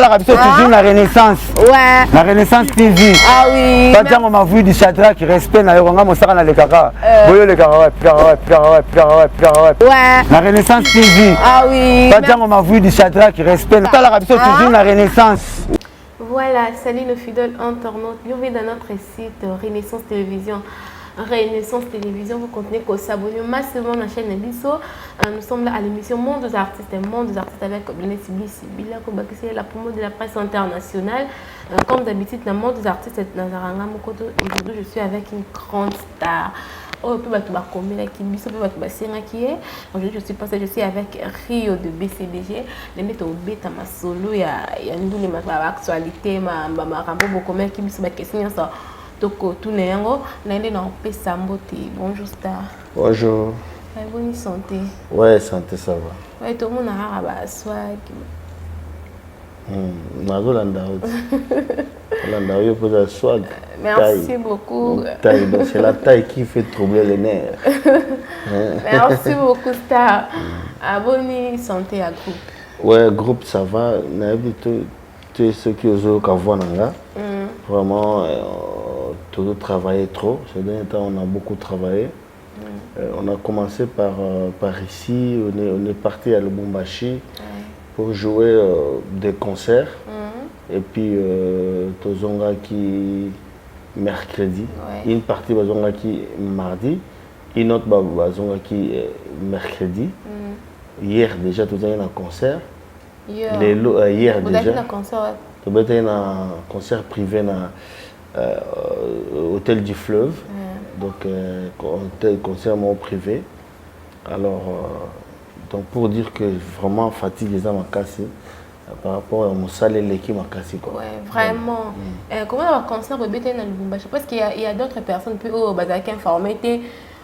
la rabisso toujours la Renaissance. Ouais. La Renaissance TV. Ah oui. Pas on m'a vu du Shadrach qui respect na yonga mo saka na le kaka. Boyo le kaka Ouais. La Renaissance TV. Ah oui. Pas on m'a vu du Shadrach qui respect pas la rabisso toujours la Renaissance. Voilà, salut nos fidèles internautes. Bienvenue dans notre site Renaissance Télévision. Renaissance Télévision, vous continuez qu'au s'abonner massivement à la chaîne Bisso. Nous sommes là à l'émission Monde des artistes avec Blené Sibila, la promo de la presse internationale. Comme d'habitude, dans le Monde des artistes, aujourd'hui je suis avec une grande star. Aujourd'hui je suis passée, je suis avec Rio de BCBG. Les méthodes bêta ma solo, il y a une actualité, ma rambo beaucoup mais qui me sont question ça. Toko Tunéango, l'année n'a pas samboté. Bonjour star. Bonjour. Bonne santé. Ouais, santé ça va. Ouais, tout le monde a un swag. Swag. Merci beaucoup. C'est la taille qui fait troubler les nerfs. Merci beaucoup star. Bonne santé à groupe. Ouais, groupe ça va. Tous ceux qui osent voir vraiment tout travailler trop. Ces derniers temps, on a beaucoup travaillé. On a commencé par ici, on est parti à Lubumbashi pour jouer des concerts. Et puis, Tozonga qui mercredi, une partie Bazonga qui mardi, une autre Bazonga qui mercredi. Hier déjà, tout un concert. Hier déjà. Vous avez un concert privé dans Hôtel du Fleuve, donc concert privé. Alors, donc pour dire que vraiment fatigue les gens cassé par rapport à mon salaire l'équipe m'a cassé quoi. Ouais, vraiment. Comment on va concert au BTN à Lubumbashi? Parce qu'il y a d'autres personnes qui ont informé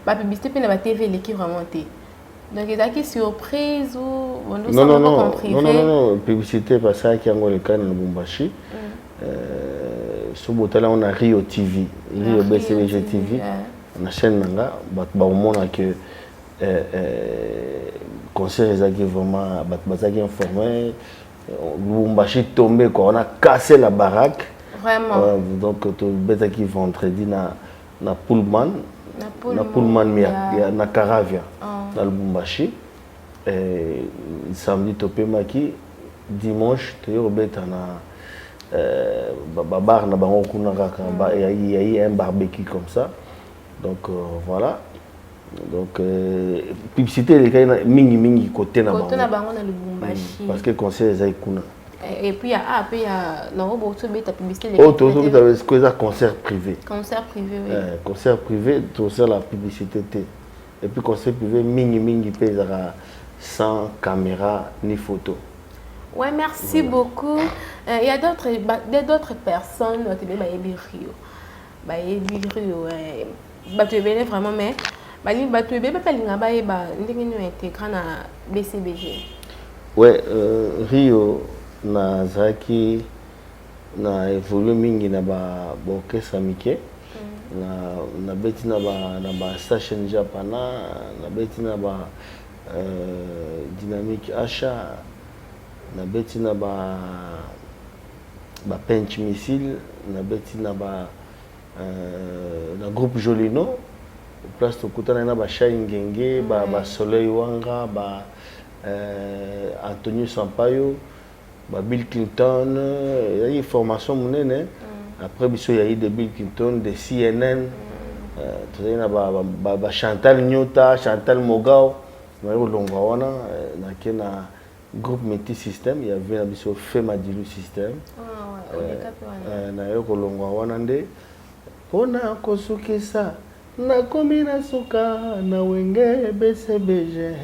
la publicité puis la TV l'équipe vraiment té. Donc il y a qui surprise ou non, publicité parce qu'il y a le cas dans Lubumbashi. Sur Botala on a Rio TV, Rio BCBG TV, on a chaîne nanga, au monde que concert est vraiment informé, Lubumbashi tombé quoi, on a cassé la baraque. Vraiment. Donc tout bête qui vendredi na Pullman, na Caravia, dans Lubumbashi, samedi topé maki, dimanche tu bête na bar na bango kuna kaka il y a eu un barbecue comme ça donc voilà donc publicité les gars mingi côté na bango na Lubumbashi parce que conseil za kuna et puis il y a non beaucoup de publicité concert privé oui concert privé tout ça la publicité et puis concert privé mingi pèsera sans caméra ni photo. Ouais, merci beaucoup. Il y a d'autres personnes qui ont Rio. Tu es vraiment, mais tu es intégré à BCBG. Ouais, Rio, Nazaki, na évolué mingi na ba orchestre Mickey. Na beti na ba station Japana, na beti na ba dynamique achat. Na beti na ba Pench Missile, na beti na na groupe Jolino, place tokutana na ba Shai Ngenge, ba Soleil Wanga, ba Antonio Sampaio, ba Bill Clinton, il y a eu formation monene. Après biso il y a eu de Bill Clinton, de CNN, tu sais na ba Chantal Nyota, Chantal Mogao, na yo longwa na kena groupe Métis System, il y avait un Fema Dilu System. Na yoko longwa wanande. Pona kosuke sa na komina suka na wenge BCBG.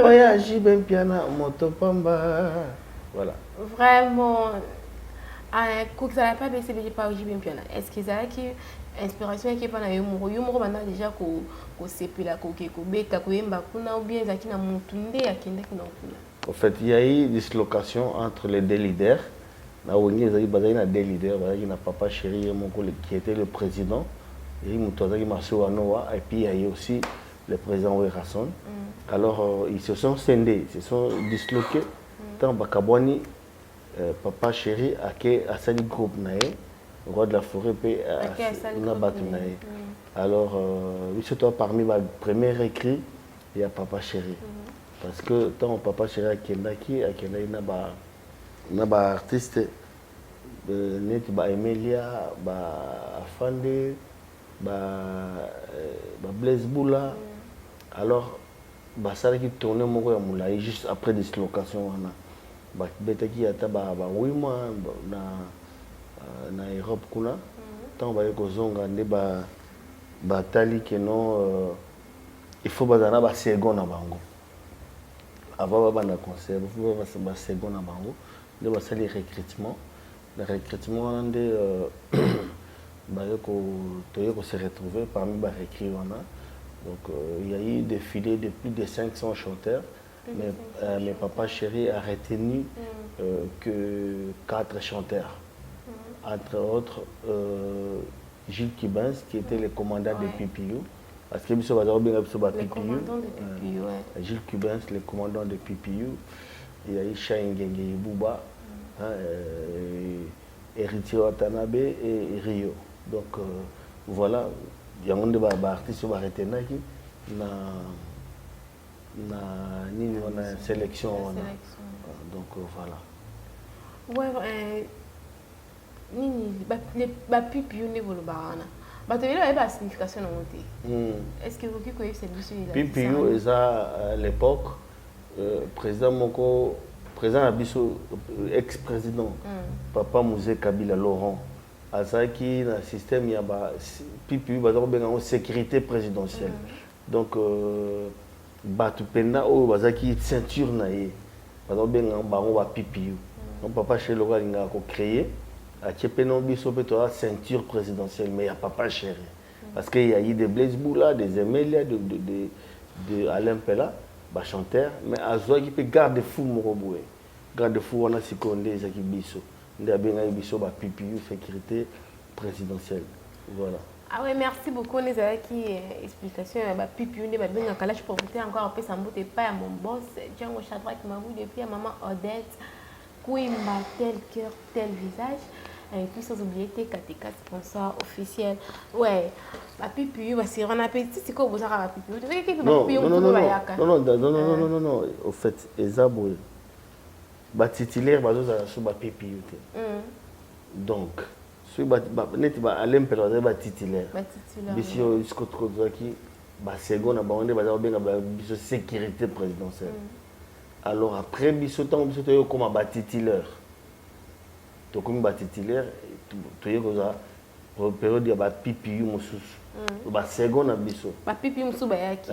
Oya jibe piana moto pamba. Voilà. Vraiment. Quand ça n'a pas BCBG pas jibe piana. Est-ce qu'ils ont qui inspiration qui pas na yumo bana déjà ko sepela ko beta ko yemba kuna ou bien zaki na mutunde yakende kuna kuna. En fait, il y a eu une dislocation entre les deux leaders. Il y a eu deux leaders, il y a Papa Chéri qui était le président, et puis il y a eu aussi le président Werrason. Alors, ils se sont scindés, ils se sont disloqués. Tant Bakabwani Papa Chéri a sali groupe naé roi de la forêt pe na batu naé. Alors oui c'est toi parmi ma première écrit il y a Papa Chéri parce que tant Papa Chéri akendaki na ba artiste net ba Emilia ba Afande ba Blaise Boula alors ba sala qui tourner moko ya moulaï juste après dislocation wana ba betaki ata ba 8 mois na Europe kuna tant ba ko zonga nde ba tali que non il faut bazana ba second na bango avant ba na concert il faut ba second na bango nde ba sali recrutement le recrutement nde ba ko se retrouver parmi ba recrues wana. Donc il y a eu des filets de plus de 500 chanteurs, mais Papa Chéri a retenu que 4 chanteurs. Entre autres, Gilles Kibens, qui était le commandant de PPU. Parce que Gilles Kibens, le commandant de PPU. Il y a eu Chaingenge Bouba, Héritier Watanabe et Rio. Donc voilà. Il y a des artistes qui sont arrêtés na sélection. Donc voilà. Ouais, les pipi au niveau de Barana. Tu as la signification de monter. Est-ce que vous connaissez cette mission? Pipi à l'époque, président Moko, président Abisso, ex-président, Papa Mouzé Kabila Laurent. Azaki dans le système il y a pipi bazako sécurité présidentielle donc batu penda o bazaki ceinture naé bazako benga bango ba pipi donc Papa Chéri loka linga ko créer a tchepeno biso peto ceinture présidentielle mais il y a Papa Chéri parce qu'il y a eu des Blaise Boula des Emelia de Alain Pella ba chanteur mais azwa qui peut garde fou moroboué garde fou on a sikonde ezaki biso. Il y a bien ba PPU sécurité présidentielle. Voilà. Ah ouais, merci beaucoup les qui explication ba PPU ne ba bien kala je profiter encore un peu ça mbote pas à mon boss Django Chadra qui m'a vu depuis à maman Odette Kouimba tel cœur tel visage et puis sans oublier tes 4 sponsors officiels. Ouais, ba PPU va se rendre appétit c'est quoi vous avez ba PPU. Non, au fait ezabo ba titulaire bazoza so ba PPU te. Donc so ba net ba Alain Pella ba titulaire. Biso iskotrozaki ba second na ba onde ba benga ba biso sécurité présidentielle. Alors après biso tant biso to comme ba titulaire. To comme ba titulaire to yoza période ya ba PPU mosusu. Ba second na biso. Ba PPU mosusu ba yaki.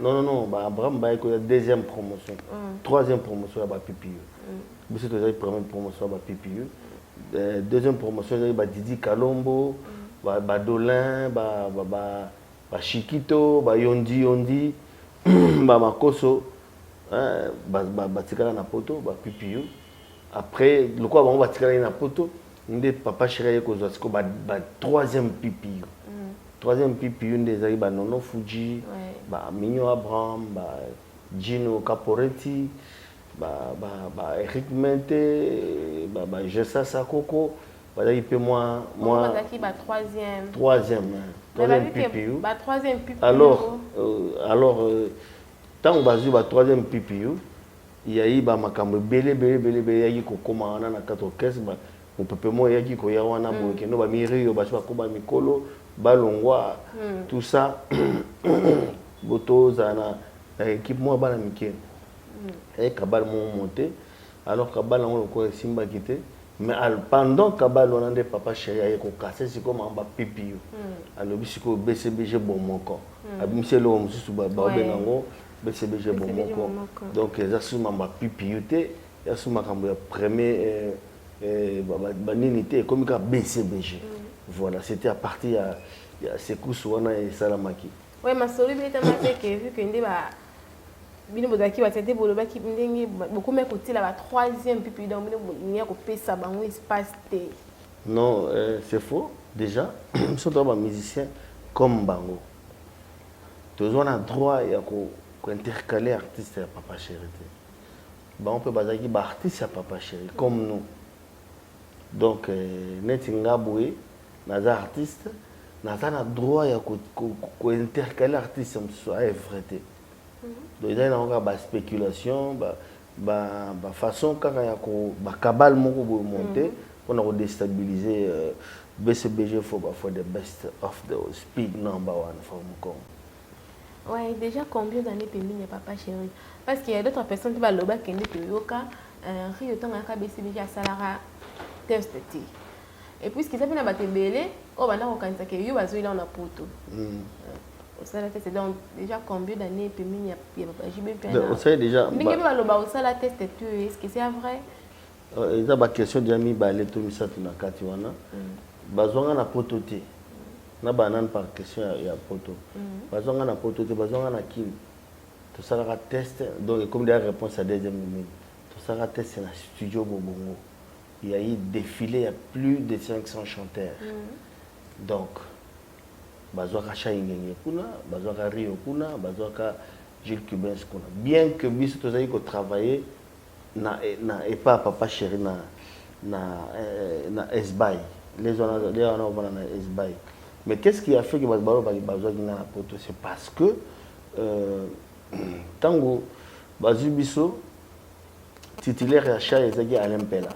Non, ba Abraham ba yako ya deuxième promotion. Troisième promotion à PPU. Biso to première promotion à PPU. Deuxième promotion à Didi Kalombo, ba Dolin, ba Chiquito, ba Yondi, ba Makoso, ba tikala na poto, ba PPU. Après le quoi on va tikala na poto, ndé Papa Chéri ko zosiko ba troisième PPU. Troisième PPU ndé ba Nono Fuji, ba Mignon Abraham, ba Gino Caporetti, Eric Mente, Jessa Sakoko, il peut moi troisième PPU. Alors tant que va troisième PPU, il y a eu makambo belé qui commence na 4 on peut moi yaki ko yawana boke no ba miri yo ba ko mikolo balongwa tout ça boto zana équipe moi bana mike et Kabal m'ont monté alors Kabal on le simba quitté mais pendant Kabal on a des Papa Chéri a ko casser c'est comme en bas PPU alors bisiko BCBG bon mon corps abimse lo mususu ba benango BCBG bon mon corps donc ça sous ma PPU té ya sous ma kambo ya premier baninité comme ka BCBG voilà c'était à partir il y a Sekou wana et Salamaki. Ouais ma solo beta maté que vu que ndeba bino bodaki batete boloba ki ndenge beaucoup mais côté la troisième puis donc bino ko pesa bango espace té. Non, c'est faux déjà. Nous sommes des musiciens comme bango. Tous on a droit à intercaler artiste et Papa Chéri. bah, on peut baser qui artiste à Papa Chéri, comme nous. Donc, Netinga Boué, nous artiste, nous avons le droit d'intercaler artiste à vrai. Donc, il y a une spéculation, une façon quand il y a une cabale monter pour déstabiliser BCBG for the best of the speed number one for Moukom. Oui, déjà combien d'années Pémine n'est Papa Chéri? Parce qu'il y a d'autres personnes qui vont le bac et qui Rio Tanga BCBG à Salara test. Et puis ce qui s'appelle la belle, on va dire que Yo va jouer là on a poto. Donc déjà combien d'années Pémine il y a Papa Chéri? On sait déjà. Mais qui va le bas au salaire test est-ce que c'est vrai? Il y a une question de Yami Balé tout ça na Katiwana. Bazonga na poto te. Na banane par question il y a poto. Bazonga na poto te, bazonga na kim. Tout ça la test donc comme des réponses à deuxième minute. Tout ça la test dans studio Bobongo. Il y a eu défilé, il y a plus de 500 chanteurs. Donc bazonga Chaingenge kuna, bazonga Rio kuna, bazonga Gilles Cubens kuna. Bien que biso tous ayi ko travailler et pas Papa Chéri na SBAI. Les gens ont SBAI. Mais qu'est-ce qui a fait que Bazbaro a besoin de la poto? C'est parce que Tango Bazubiso titulaire à Chat et Alain Pella.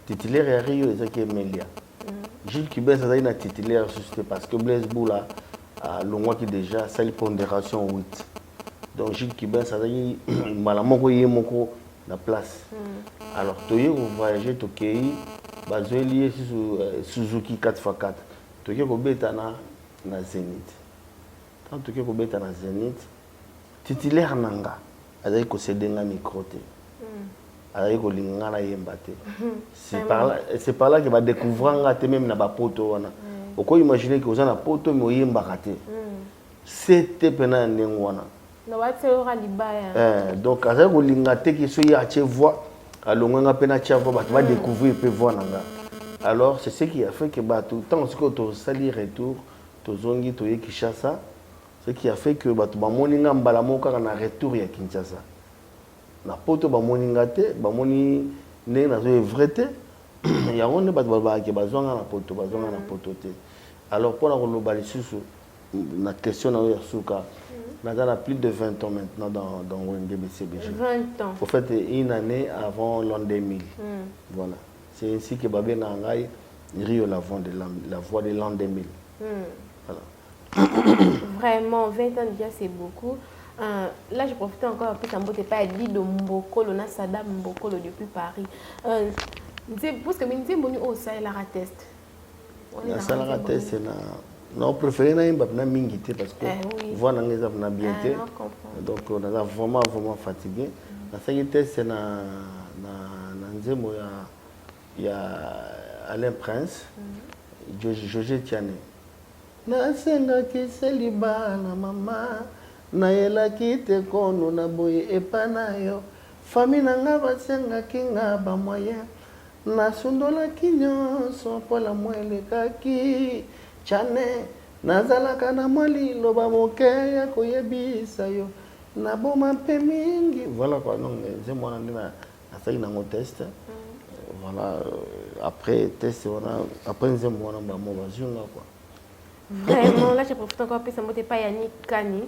Titulaire à Rio et Melia. Gilles Cubin c'est un titulaire parce que Blaise Boula a l'ongwa qui déjà c'est la pondération 8. Donc Gilles Cubin ça dit malamoko yemoko la place. Alors toye vous voyagez Tokei bazwe lié Suzuki 4x4. Toke ko beta na Zénith. Tant toke ko beta na Zénith, titulaire nanga azali ko sedenga micro te. Azali ko lingana yemba te. C'est par là que va découvrir nga te même na ba poto wana. Oko imaginer que ozana poto mo yemba te. C'était pena ndengwana. Na wate ora libaya. Donc azali ko linga te ki so ya che voix alonga pena cha voix va découvrir pe voix nanga. Alors, c'est ce qui a fait que tout le temps que tu as sali retour, tu as Kinshasa, ce qui a fait que tu as moninga mbalamoka na retour ya Kinshasa. Na poto ba moninga te, ba moni ne na zo evreté, ya on ba ke bazonga na poto te. Alors pour la global susu na question na ya suka, na dans plus de 20 ans maintenant dans Wenge BCBG. 20 ans. En fait une année avant l'an 2000. Voilà. C'est ainsi que Babé Nangaï Rio la voix de l'an 2000. Voilà. Vraiment, 20 ans déjà, c'est beaucoup. Là, je profite encore un peu de pas dit de Mbokolo, na Sada Mbokolo depuis Paris. Parce que je suis au Salara Test. Le Salara Test, c'est non préféré na mingité parce que voix na ngeza na bien été. Donc on a vraiment fatigué. La Salara Test c'est na nzemo il y a Alain Prince, José Tiané. Nasenga kiseliba na mama na yela kite kono na boye epana yo fami na nga basenga kinga ba moyen na sundola kinyo so pola mwele kaki chane nazalaka na mwali loba moke ya koyebisa yo na boma mpe mingi. Voilà quoi, donc c'est moi na ça na ngo test. Voilà, après test, après nous avons quoi. Vraiment, là, je profite encore plus, ça ne pas Yannick Kani.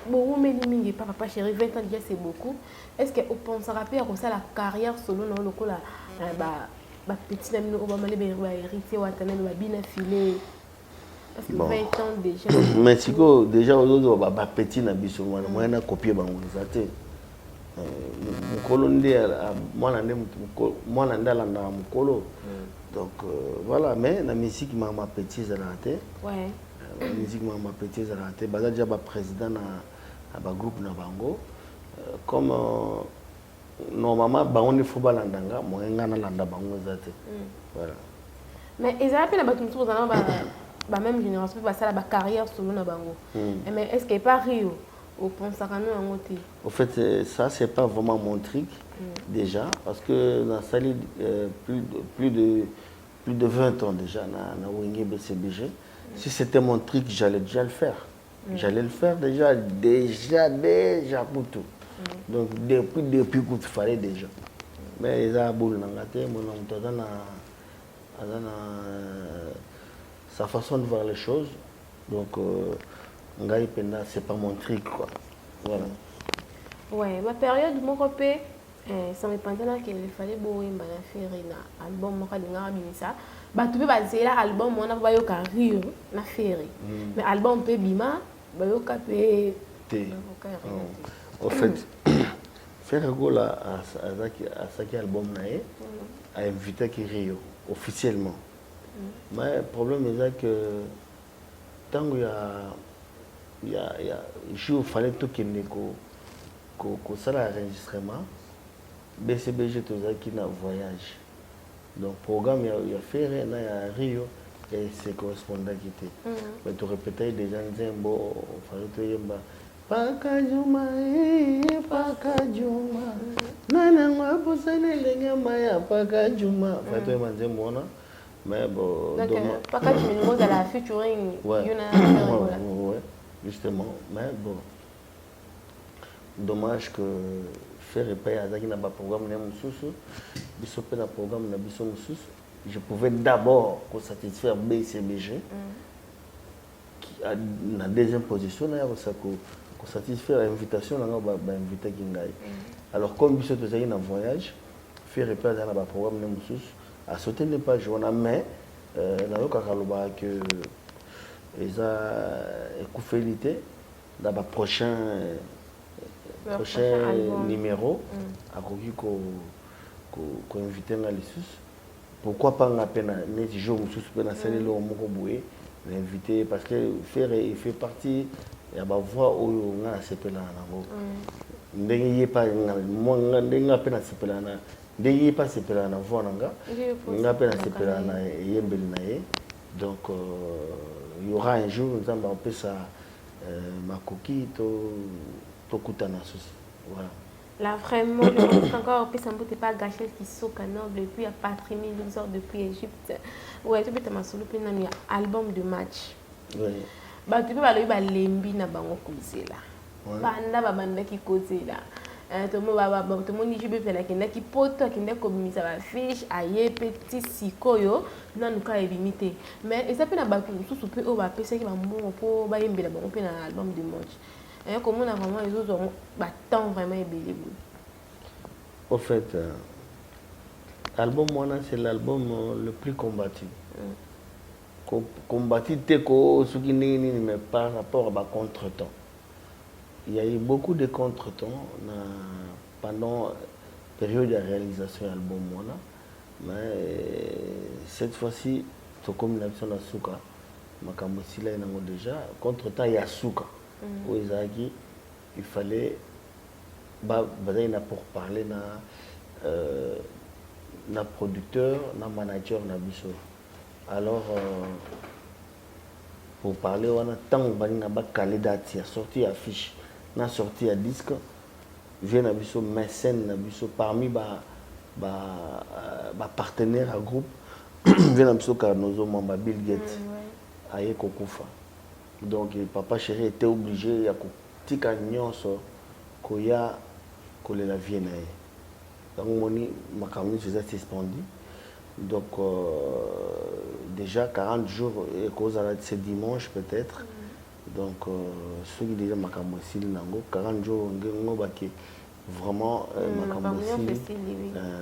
Beaucoup de Papa Chéri, 20 ans déjà, c'est beaucoup. Est-ce qu'on pense rappeler à ça la carrière solo dans le coup là, petit ami Obama les héritiers ou attendez le bien affilé. Parce que 20 ans déjà. Mais si déjà aujourd'hui petit na biso moi na copier bango zaté. Mukolo ndé mwana ndala na mukolo. Donc voilà, mais la musique m'a petit zalaté. Ouais. La musique m'a petit zalaté. Baza déjà ba président na ba groupe na bango. Comme normalement ba on faut balandanga mo ngana landa bango zaté. Voilà. Mais ils appellent ba tout dans ba même génération ba ça la carrière solo na bango. Mais est-ce que pas Rio au au fait, ça, c'est pas vraiment mon truc, déjà, parce que dans Sali, plus de 20 ans déjà, dans Wenge BCBG, si c'était mon truc, j'allais déjà le faire. J'allais le faire déjà pour tout. Donc depuis que tu fallait déjà. Mais ils ont boule dans la tête, sa façon de voir les choses. Donc c'est pas mon truc quoi. Voilà. Ouais, ma période mon copé ça me pendant qu'il fallait boire une faire un album moi quand ça. Bah tu peux baser l'album on a pas yo carrière na faire. Mais album peut bima ba yo capé. En fait, faire Gola à ce album a invité Rio officiellement. Mais le problème est que tant qu'il y a il fallait tout qu'il n'y ait que ça l'enregistrement, BCBG tout ça qui n'a voyage. Donc le programme il y a fait à Rio et c'est correspondant qui était. Mais tu répétais déjà bon fallait te Pakajuma, Pakajuma, Nana Mabusane Lengamaya, Pakajuma. Faites manger mon mais bon. Donc, Pakajuma, dans la featuring, ouais, justement, mais bon. Dommage que faire et payer à Zaki n'a pas programme n'a pas Bissopé n'a programme n'a pas je pouvais d'abord satisfaire BCBG qui a la deuxième position là pour satisfaire l'invitation là on va inviter Kingai. Alors comme Bissot est en voyage faire et payer n'a pas programme n'a pas à sauter n'est pas journal mais na yo kakaloba que eza ekufélité dans le prochain numéro à inviter na lisus pourquoi pas na peine les jours où sous peine saler le moko boué l'inviter parce que faire il fait partie ya ba voix oyo nga sepela nango ndenge yepa mo ndenge peine sepela na ndenge yepa sepela na voix nanga nga peine sepela na yembeli na ye donc il y aura un jour nous allons appeler ça ma coquille to kutana souci voilà. Là vraiment je pense encore puis ça ne peut pas gâcher qui sont canard depuis à Patrimoine depuis Égypte. Ouais, tu peux te masolo puis na album de match. Oui. Ba tu peux ba le ba lembi na bango kozela. Banda ba banda ki kozela. To mo ba to mo ni jibe pela kenda ki poto kenda ko bimisa ba fiche aye petit sikoyo na nuka ebimité. Mais ça peut na ba tout pe o ba pesa ki ba mo po ba yembela bango pe na album de match. Et comment on a vraiment les autres temps vraiment ébélé. Au fait, l'album Moana c'est l'album le plus combattu. Combattu mais par rapport à contre-temps. Il y a eu beaucoup de contre-temps pendant la période de réalisation de l'album Moana. Mais cette fois-ci, c'est comme la version de Souka. Makamosila est déjà. Contre-temps, il y a Souka. Il fallait pour parler na producteur, na manager, na biso. Alors pour parler on a tant na calé date, sorti affiche, na sorti à disque, vient na biso mécène na biso parmi partenaire à groupe, vient na biso Carnozo Mamba Bill Gates, aye kokufa. Donc papa chéri était obligé à tika nyonso koya kolela vienne. Donc moni makamoni faisait suspendu. Donc déjà 40 jours et cause à ce dimanche peut-être. Donc ceux qui déjà makamossi nango 40 jours ngo baki vraiment makamossi.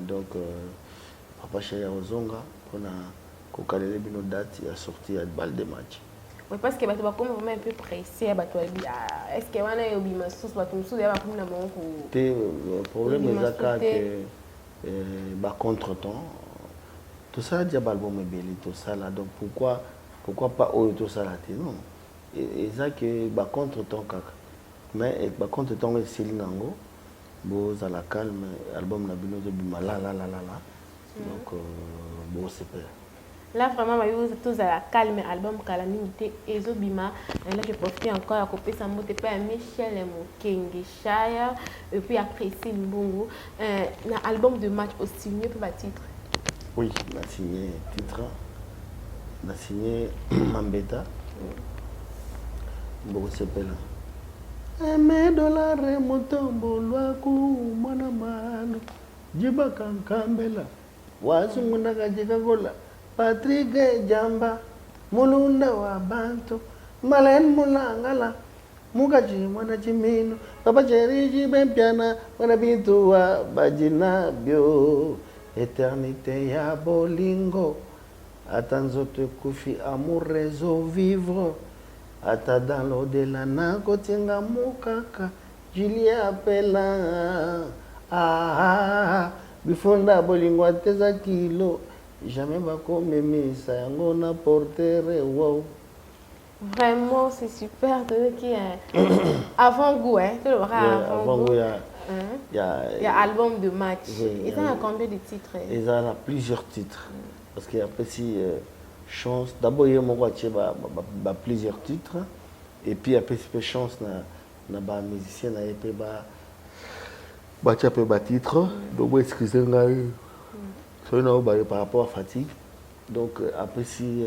Donc papa chéri ozonga pona kokalele bino date ya sortie à balle de match. Oui, parce que tu vas comme vraiment un peu pressé à battre. Est-ce quewana yo bima sous battu sous ya ba comme na mon ko. Le problème est que ba contre-temps tout ça dia album est belé tout ça là donc pourquoi pas tout ça là non. Et ça que ba contre-temps kaka. Mais ba contre-temps c'est linango bo za la calme album na bino zo bima la. Donc bon c'est pas. Là, vraiment, je tous à la calme album Calamité et Zobima. Et là, je profite encore à couper sa mot de père Michel et mon King Shire. Et puis après, c'est Mbongo. L'album de match aussi, mieux pour le titre. Oui, on a signé titre. On a signé Mambeta. Mbongo s'appelle. $1 mutombo lwaku mwana mano jiba kankambela wasunguna kajika gola Patrick Jamba mulunda wa bantu malen mulangala mukaji mwana chimino papa cheriji bempiana mwana bintu wa bajina bio éternité ya bolingo ata nzoto kufi amour réseau vivre ata dans l'au-delà na kotinga mukaka Julia appela bifunda bolingo ateza kilo jamais bakomemisa yango na portere wow. Vraiment, c'est super. Qui est avant-goût, hein? Tu le verras avant-goût. Il y a album de match. Oui, et ça a combien de titres? Il y a plusieurs titres. Parce qu'il y a aussi chance. D'abord, il y a plusieurs titres. Et puis, il y a chance na ba musicien na épée ba titre. Donc, excusez-moi. Par rapport à fatigue. Donc, après, si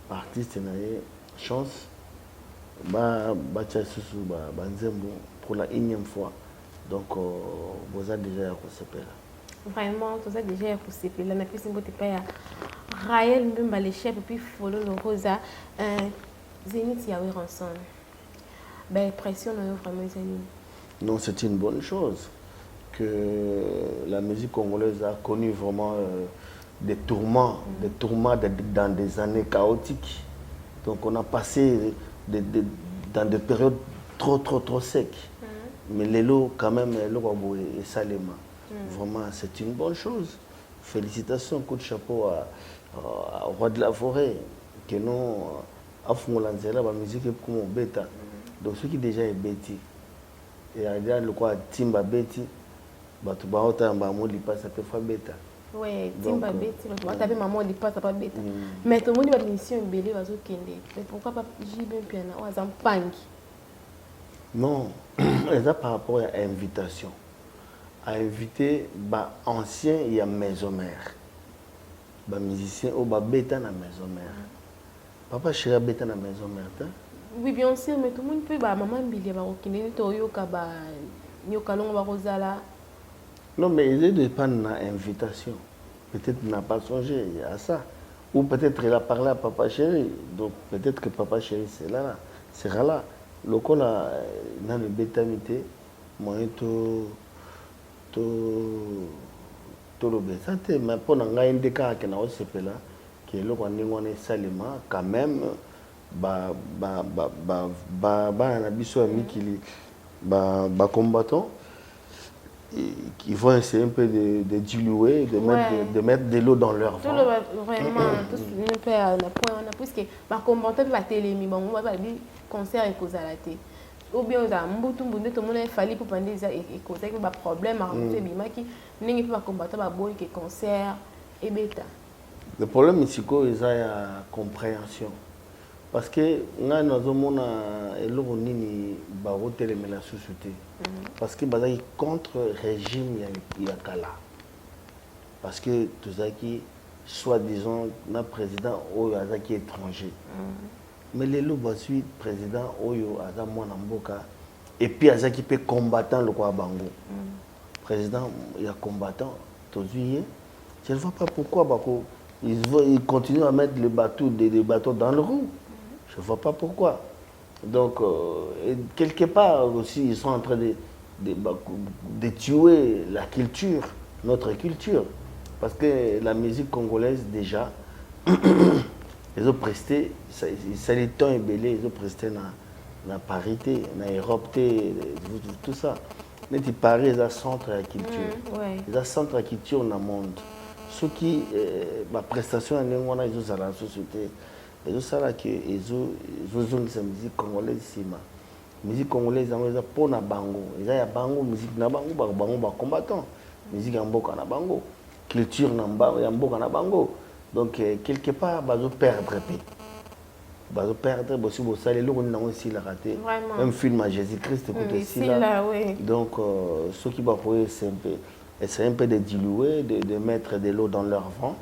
artiste na chance pour la 1e fois. Donc vous avez déjà accepté. Vraiment, vous avez déjà accepté. La plus importante est Raël Mbemba le chef et puis follow le Rosa Zénith Yahweh ensemble. Ben pression vraiment Zénith. Non, c'est une bonne chose que la musique congolaise a connu vraiment des tourments dans des années chaotiques. Donc on a passé dans des périodes trop secs. Mais les lots, quand même, et Salema. Vraiment, c'est une bonne chose. Félicitations, coup de chapeau au roi de la forêt. Que nous, à Fongolanzela, la musique est comme bêta. Donc ce qui déjà est bêti. Et à dire le quoi, Timba bêti, tu vas entendre un passe à peu près bêta. Oui, Timba bêti, tu vas taper maman, il passe à pas bêta. Mais tout le monde va mission belé, va kende. Mais pourquoi pas JB piano ou azam pang? Non, c'est par rapport à l'invitation. À inviter ancien et à maison mère. Musicien ou bêta na maison mère. Papa chéri bêta na maison mère. Oui, bien sûr, mais tout le monde peut maman bilé va kende to yoka ba nyoka longo ba rozala. Non, mais il dépend de l'invitation. Peut-être qu'il n'a pas songé à ça. Ou peut-être qu'il a parlé à papa chéri. Donc peut-être que papa chéri sera là. Le col dans le bétamité, moi tout le bétamité. Mais pour n'engager des cas qui n'ont pas là, qui est là quand on est salement, quand même, un abisso ami qui combattant. Qui vont essayer un peu de diluer, de mettre de l'eau dans leur vent. Vraiment, tout ce qui nous fait un point, on a plus que ma combattant va télémi, bon, on va dire concert et cause à la télé. Ou bien on a tout le monde fallu pour prendre des et causer que des problèmes à raconter bima qui n'est pas combattant va boy que concert et bêta. Le problème ici c'est la compréhension. Parce que nous avons la société. Parce que nous sommes contre le régime Yakala. Parce que tout ça qui, soi-disant, le président est étranger. Mais les loups suite président Oyo Mboka et puis il qui peut combattant le quoi bango. Président il y a combattant je ne vois pas pourquoi ils continuent à mettre des bateaux dans le roue. Je ne vois pas pourquoi. Donc, quelque part aussi, ils sont en train de tuer la culture, notre culture. Parce que la musique congolaise, déjà, ils ont presté, c'est les temps et belé, ils ont presté dans la parité, dans l'Europe, tout ça. Mais ils parlent, ils ont centre la culture. Ils ont centre la culture dans le monde. Ceux qui, la prestation, ils ont dans la société. Et tout ça là que ils ont la musique congolaise ici. La musique congolaise ils pour na bango. Ils y a bango musique na bango ba combattant. Musique en boka na bango. Culture na bango na bango. Donc quelque part bazo perdre puis. Bazo perdre parce que ça les lourds na aussi la raté. Même film à Jésus-Christ écoute aussi là. Donc ceux qui va pouvoir essayer un peu de diluer, de mettre de l'eau dans leur vent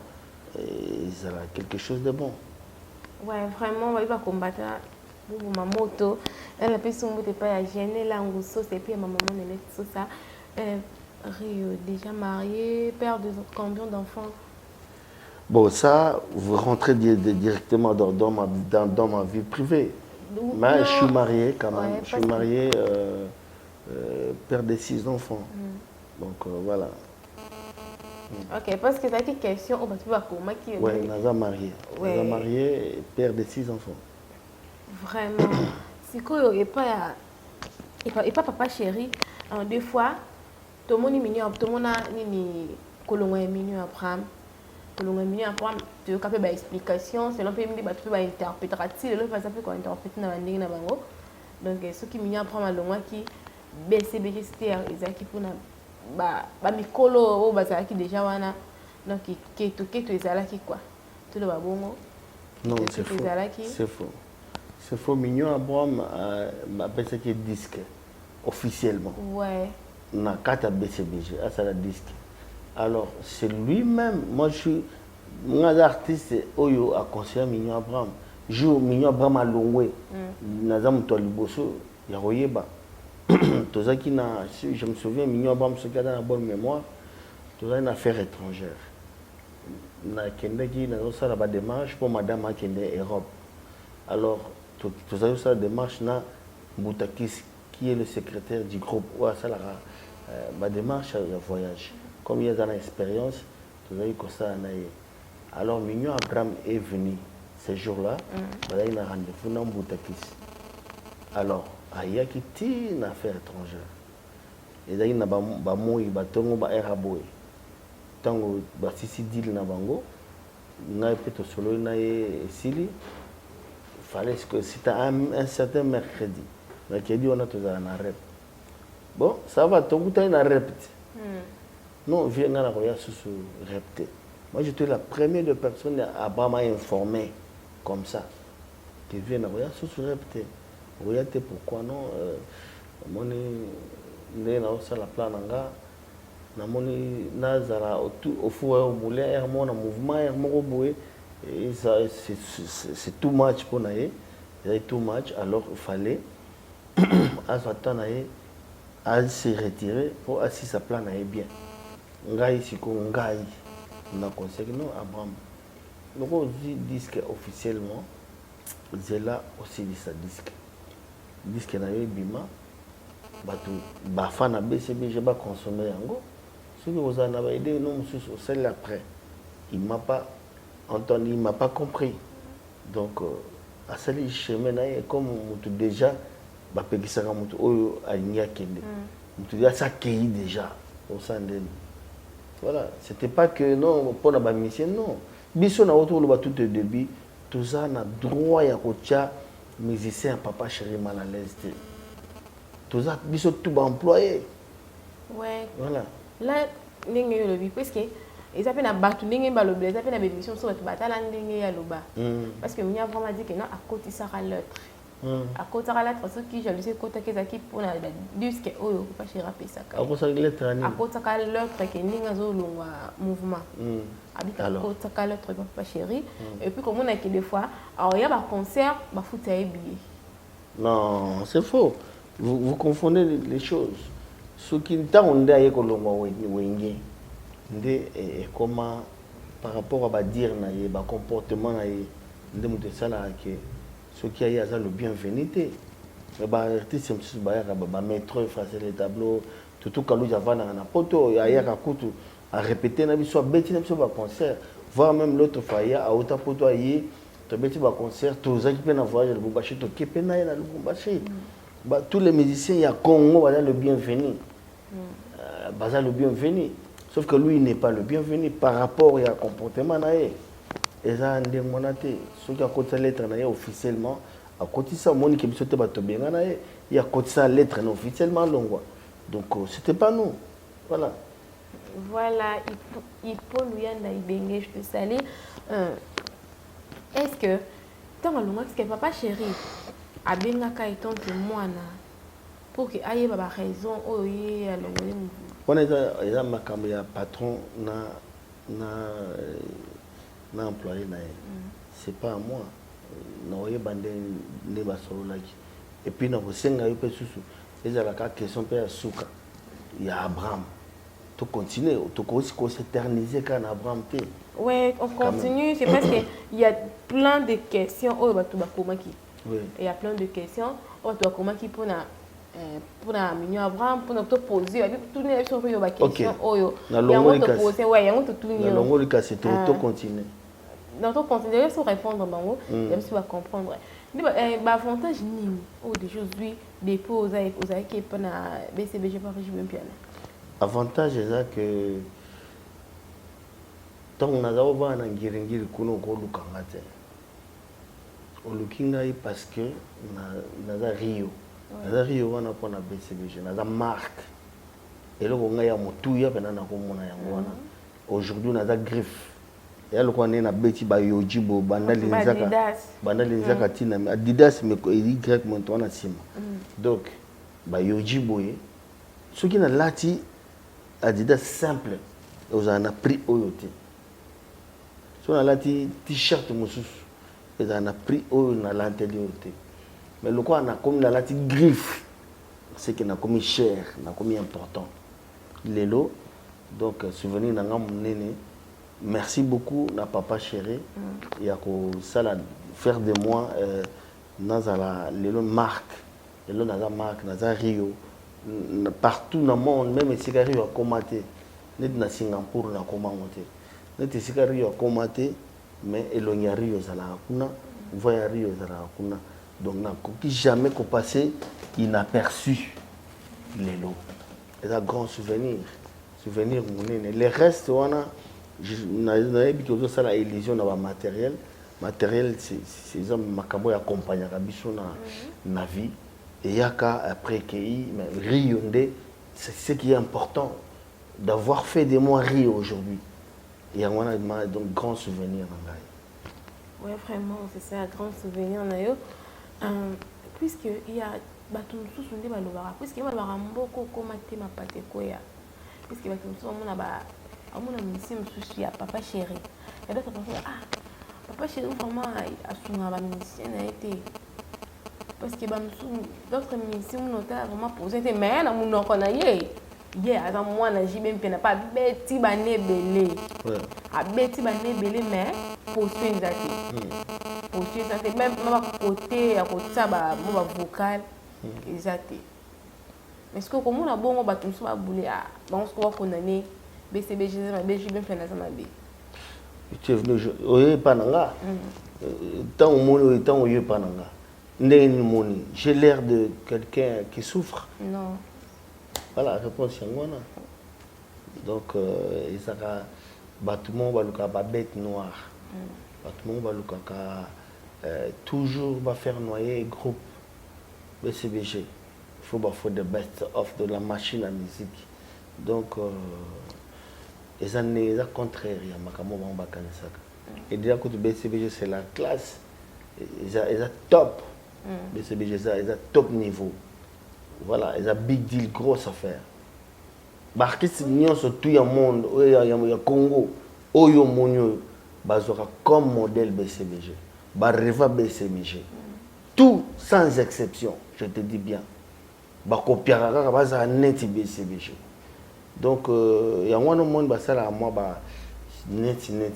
et ça a quelque chose de bon. Ouais, vraiment, il va combattre ma moto. Elle a pu son mot pas gêner là en gros et puis ma maman elle tout ça. Rio déjà marié, père de combien d'enfants? Bon, ça, vous rentrez directement dans ma vie privée. Mais je suis marié quand même. Ouais, je suis marié, père de 6 enfants. Donc voilà. Ok, parce que tu as une question, tu vas comment qui est. Oui, Naza marié. Naza marié, père de 6 enfants. Vraiment. Si quoi et pas papa chéri, deux fois, tout le monde est mignon, tout le monde a ni colongo est mignon Abraham. Colongo est mignon Abraham, tu veux capter explication, c'est l'on peut me dire tu vas interpréter, si le pas ça peut qu'on interpréter dans la ligne na bango. Donc ceux qui mignon Abraham longo qui BCBG c'était exact pour na ba mikolo o bazala qui déjà wana donc qui tout ezala qui quoi tout le babongo. Non, c'est faux. C'est faux. C'est faux. Mignon Abraham appelle ça qui est disque officiellement. Ouais. Na kata BCBG, ça la disque. Alors, c'est lui-même, moi je suis un artiste oyo a conseillé Mignon Abraham. Jour Mignon Abraham a longwe. Naza muto liboso ya royeba. Tozaki na je me souviens Mignon Abraham ce qui a dans la bonne mémoire, tozaki une affaire étrangère. Na kendeki na ça la démarche pour madame a kende Europe. Alors, tozaki ça démarche na Boutakis qui est le secrétaire du groupe. Ouais, ça la démarche de voyage. Comme il y a une expérience, tu as eu comme ça. Alors, Mignon Abraham est venu ce jour-là. Il a eu un rendez-vous dans Boutakis. Alors, il y a une affaire étrangère. Et il y a une affaire tango basisi deal na bango na peto solo na esili fallait que c'était un certain mercredi on a tous un rep bon ça va tout le temps rep non viens na roya sous repte moi j'étais la première de personne à m'a informé comme ça que viens na roya sous repte roya te pourquoi non moni né na ça la plan nga namoni nazara au fou au moulin mon mouvement mon boé et ça c'est too much pour naé c'est too much alors il fallait à s'attendre à se retirer pour assis sa plan naé bien ngai siko ngai na conseil non Abraham donc on dit disque officiellement c'est là aussi dit ça disque naé bima batu bafana BCBG ba consommer yango. Ce que vous en avez aidé, non, celle après, il ne m'a pas entendu, il ne m'a pas compris. Donc, à ce chemin, comme déjà, je ça déjà au sein de voilà, c'était pas que non, pour la mission, non. Biso na autour le tout de début, tout ça na droit ya kocha musicien papa chéri mal à l'aise. Tout ça, biso tout employé. Ouais. Voilà. Là, ndenge lobi parce que ils appellent na batu ndenge ba lobi, ils appellent na émission sur tu batala ndenge ya loba. Parce que mia vraiment dit que non à côté ça ra l'autre. À côté ça l'autre ce qui je sais côté que zaki pour na disque oyo pas chez rapper ça. À côté ça l'autre ani. À côté ça l'autre que ndenge zo longwa mouvement. Habite à côté ça l'autre pas chéri et puis comme on a que des fois alors il y a ba concert ba foot à billet. Non, c'est faux. Vous confondez les choses. Ce qui on a comment par rapport à dire na comportement na ce qui a le bienvenu artiste maître effacer les tableaux tout quand nous avons na poto à répéter na biso beti na biso ba concert voir même l'autre fois à auta poto ayi to beti ba concert tous qui peuvent voyager le Lubumbashi to kepena na Lubumbashi. Tous les musiciens, il y a Congo, le bienvenu. Le bienvenu. Sauf que lui, il n'est pas le bienvenu par rapport au comportement. Et ça, ceux qui ont côté lettre officiellement, à côté ça, il y a côté ça lettre officiellement. Donc, c'était pas nous. Voilà. Voilà, il faut lui en je te salue. Est-ce que, tant que papa chéri, abengaka étant témoin pour que aille ba raison oye alongoli on est dans ma caméra patron na employé na c'est pas à moi naoye bande nde basololaki et puis na kosenga yo mpe susu ezalaka question mpe ya suka ya Abraham to continuer tokoki s'éterniser kaka na Abraham te. Ouais, on continue. C'est parce qu'il y a plein de questions. Oh, tu vas comment qui? Il y a plein de questions. Oh, tu vas comment qui pour la mignon Abraham pour nous poser. Tout n'est pas sur les questions. Oh, yo. Na longo te poser. Ouais, y a tout tout. Na longo le cas c'est tout continuer. Dans ton continuer sur répondre bango, même si tu vas comprendre. Bah avantage ni ou des choses lui dépôt aux qui pour na BCBG par régime bien. Avantage c'est que tant on a d'abord un ngiri kuno ko lukanga te olukinga parce que na Rio na Rio wana pona BCBG na marque et le konga ya motuya pena na komona yango wana aujourd'hui na griffe et le konga na beti ba yojibo bandali nzaka tina Adidas mais Y monto na sima donc ba yojibo ce qui na lati Adidas simple aux en a pris oyote. Si on a la t-shirt moussous, ils en a pris oyo na l'antérieur. Mais le quoi on a comme la griffe, c'est qu'il a commis cher, n'a commis important. Lélo, donc souvenir n'a pas mon merci beaucoup na papa chéri. Il y a que ça faire de moi dans la lélo marque, lélo dans la marque, dans la Rio. Partout dans le monde, même si Rio a commenté, net na Singapour na commenté, net si Rio a commenté, mais éloigné Rio zala kuna, voya Rio zala kuna, donc na qui jamais qu'on passé inaperçu les lots. C'est un grand souvenir mon nez. Les restes on a, na ebiki ça la illusion na matériel c'est un makabo ya accompagner biso na vie. Et yaka après Kei, Rio, c'est ce qui est important d'avoir fait de moi Rio aujourd'hui. Et on a donc grand souvenir. Oui, vraiment, c'est ça, un grand souvenir. Puisqu'il y a tout le monde qui va puisqu'il y a beaucoup de pâté koya. Puisqu'il y a tout le monde qui a papa chéri. Et d'autres personnes, papa chéri, vraiment, a son musicien a été. Parce que d'autres ministres ont vraiment posé des mains dans mon nom qu'on a eu. Avant moi, je n'ai pas bêti bané belé. A bêti bané belé, mais poster une zate. Poster une zate. Même à côté ça, mon vocal, exact. Mais ce que comme on a bon, on va tout ça bouler. On se croit qu'on a né. BCBG, BCBG, bien fait dans ma vie. Tu es venu, oui, pas nanga. Tant au monde, tant au lieu pas nanga. J'ai l'air de quelqu'un qui souffre. Non. Voilà la réponse est donc ils ont bâtiment va bête noire. Bâtiment va toujours va faire noyer groupe BCBG. Il faut faire the best of de la machine à musique. Donc ils ont contraire à makamo ba kanisaka. Et déjà que BCBG c'est la classe. Ils ont top. BCBG ils ont top niveau. Voilà, ils ont big deal, grosse affaire. Barkis Nyon sur tout le monde, il y a Congo, Oyo Monyo, bazora comme modèle BCBG. Barreva BCBG. Tout sans exception, je te dis bien. Bakopiara baza net BCBG. Donc il y a un monde basala à moi net mais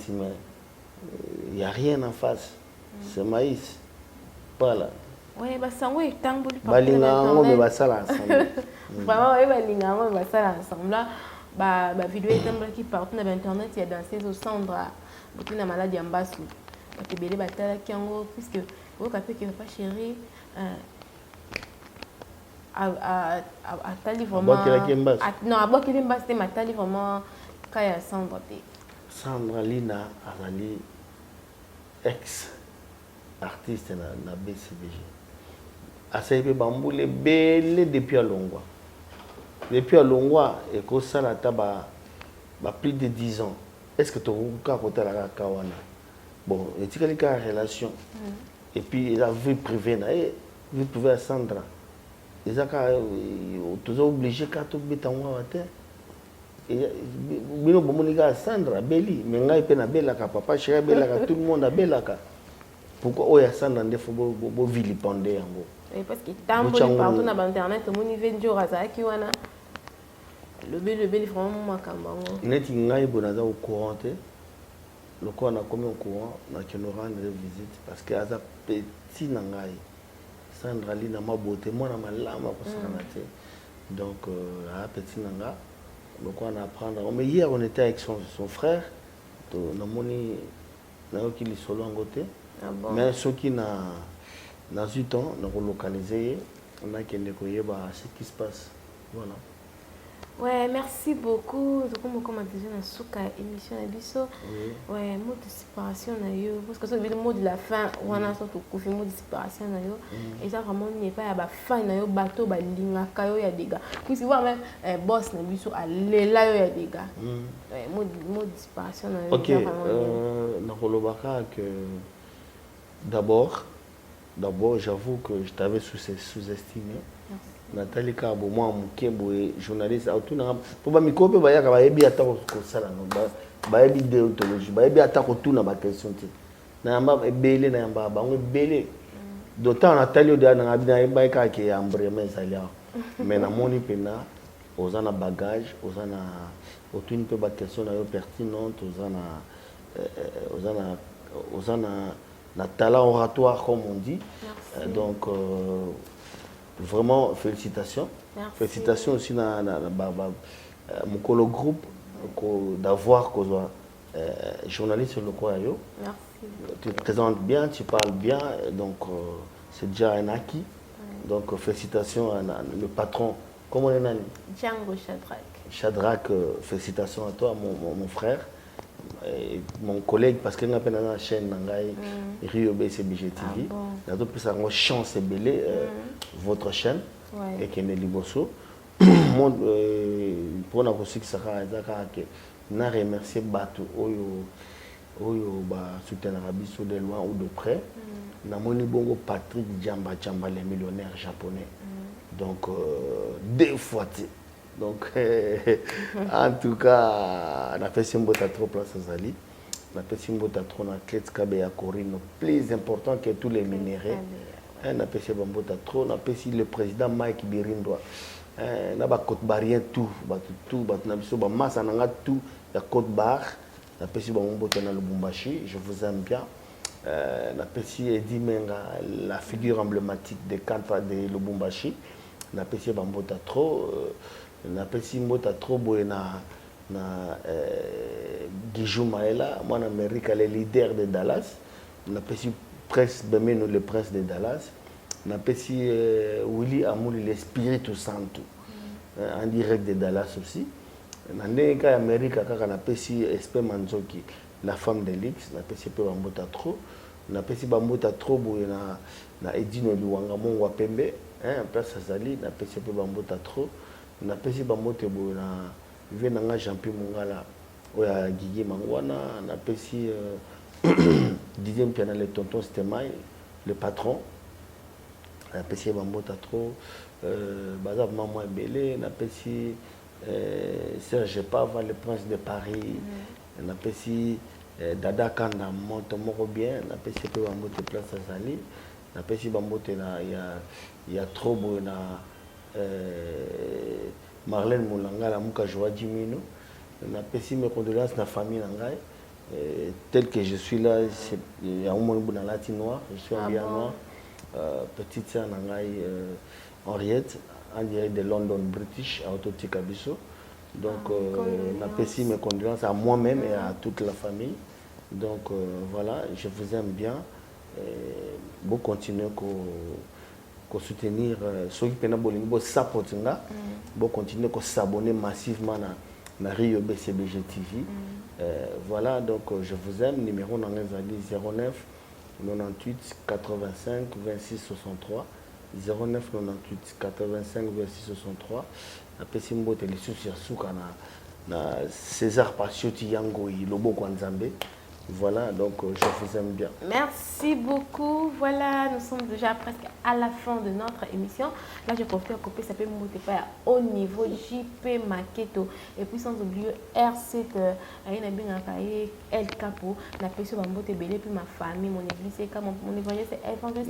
il y a rien en face. C'est maïs. Voilà. Oui, sango est tant pour balinga mais basala ensemble. Vraiment oui balinga mais basala ensemble. Ba vidéo est qui partout sur internet, il y a dansé au centre beaucoup de maladies en bas sous. Parce que belé batala kiango puisque au capé qui pas chéri à tali vraiment non à boire qui vient c'était ma tali vraiment kaya Sandra Sandra Lina Azali ex artiste na BCBG. Asaïbe Bamboule belé depuis à Longwa. Depuis à Longwa, et que ça n'a pas plus de 10 ans. Est-ce que tu as côté la Kawana? Bon, il y a une relation. Et puis, il a vie privée, vie privée à Sandra. Ils ont obligé quand tu es en terre. Et Sandra, Belli, mais il y a papa, chéri, tout le monde a Belaka. pourquoi oya ça dans des faut bo vilipender yango parce que tamboli partout na internet mon niveau ndio razaki wana le bel vraiment makambango neti ngai bonaza au courant le quoi na comme au courant na que nous rendre visite parce que aza petit na ngai Sandra Lina ma beauté moi na malama ko sana te donc a petit nanga donc on apprendre mais hier on était avec son frère na moni na qui li solo ngote mais ce qui na eu temps na relocaliser on a qu'elle koyeba ce qui se passe voilà. Ouais, merci beaucoup. Donc, comme déjà dans souka émission Abisso, ouais, mot de séparation na yo parce que c'est le mot de la fin on a sorti au mot de séparation na yo et ça vraiment n'est pas ba fin na yo bateau ba linga kayo ya dégâts. Puis tu vois même boss na biso alela yo ya dégâts. Ouais, mot de séparation na yo. OK, na kolobaka que d'abord j'avoue que je t'avais sous-estimé. Nathalie Kabo moi mukebo journaliste autour pour ba mikope ba yaka ba yebi ata ko sala no ba yebi déontologie ba yebi ata ko tuna ba question ti na yamba ebele na yamba ba ngo ebele d'autant Nathalie de na bina ba ka ke ambre mais salia mais na moni pena ozana bagage ozana autour pe ba question na yo pertinente ozana na talent oratoire comme on dit. Donc vraiment félicitations. Merci. Félicitations aussi à mon groupe d'avoir journaliste sur le coin. Merci. Tu te présentes bien, tu parles bien, donc c'est déjà un acquis. Donc félicitations à le patron. Comment on est Nani? Django Shadrach. Shadrach, félicitations à toi, mon frère. Et mon collègue parce qu'il n'a pas dans la chaîne Rio BCBG TV. Il y a d'autres personnes qui chance et belé votre chaîne et qui est Liboso. Pour la aussi que ça que n'a remercié Batu Oyo soutien Arabiso de loin ou de près. N'a moni bongo Patrick Djamba les millionnaires japonais. Donc deux fois. Donc, en tout cas, on a fait Simbota trop place à Zali. On a fait Simbota trop dans Kletskabe à Corine, plus important que tous les minéraux. On a fait Simbota trop, on a fait le président Mike Birindoa. On a fait Côte Barrière tout, on a fait Massa, on a tout, il y a Côte Bar. On a fait Simbota dans le Bumbashi, je vous aime bien. On a fait Eddie Menga, la figure emblématique des Kanfa de Lubumbashi. On a fait Simbota trop. Na pesi mbota trop boye na Guijou Maela moi en Amérique le leader de Dallas na pesi Prince Bemeno le prince de Dallas na pesi Willy Amouli l'Espiritu Santo en direct de Dallas aussi na ndeka Amérique kaka na pesi Espe Manzoki la femme de Lix na pesi pe mbota trop na pesi mbota trop boye na Edino Luwanga Mongwa Pembe place Azali na pesi pe mbota trop na pesi bamote bo na venanga Jean-Pierre Mongala oya Guigui Mangwana na pesi dixième piano le tonton Stemai le patron na pesi bamota trop baza maman belé na pesi Serge Pava le prince de Paris na pesi Dada Kanda monte moko bien na pesi pe bamote place Azali na pesi bamote na ya trop bo na Marlène Moulanga, la Mouka Joa Jimino, on a payé mes condoléances à la famille Nangai. Tel que je suis là, il y a un moment dans la noir, je suis en bien noir. Petite sœur Nangai Henriette, en direct de London British, à Autotique Abisso. Donc, on a payé mes condoléances à moi-même et à toute la famille. Donc, voilà, je vous aime bien. Vous continuez pour soutenir ceux qui peuvent continuer à s'abonner massivement à Rio BCBG TV. Voilà, donc je vous aime. Numéro 09 98 85 26 63. 09 98 85 26 63. Après, si vous avez les soucis na César Passioti Yango, Lobo Kwanzambe. Voilà, donc je vous aime bien. Merci beaucoup. Voilà, nous sommes déjà presque à la fin de notre émission. Là, je confie à Copé, ça peut monter pas au niveau JP Maketo. Et puis, sans oublier R7, El Capo, la personne va monter belé, puis ma famille, mon église, c'est comme mon évangile, c'est évangile.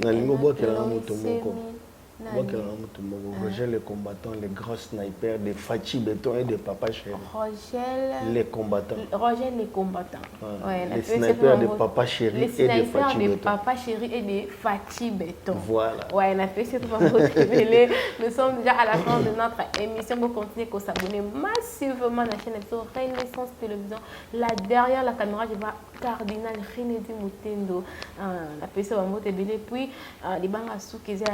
Roger les combattants, les grands snipers de Fachi Béton et de Papa Chéri. Roger les combattants. Roger les combattants. Ouais, les snipers de Papa Chéri et de Fachi Béton. Les snipers de Papa Chéri et de Fachi Béton. Voilà. Ouais, on a fait surtout pour vous révéler. Nous sommes déjà à la fin de notre émission. Vous continuez à s'abonner massivement à la chaîne Renaissance Télévision. Là, derrière la caméra, je vois Cardinal René Mutendo. La personne va monter belé. Puis, les banques à sous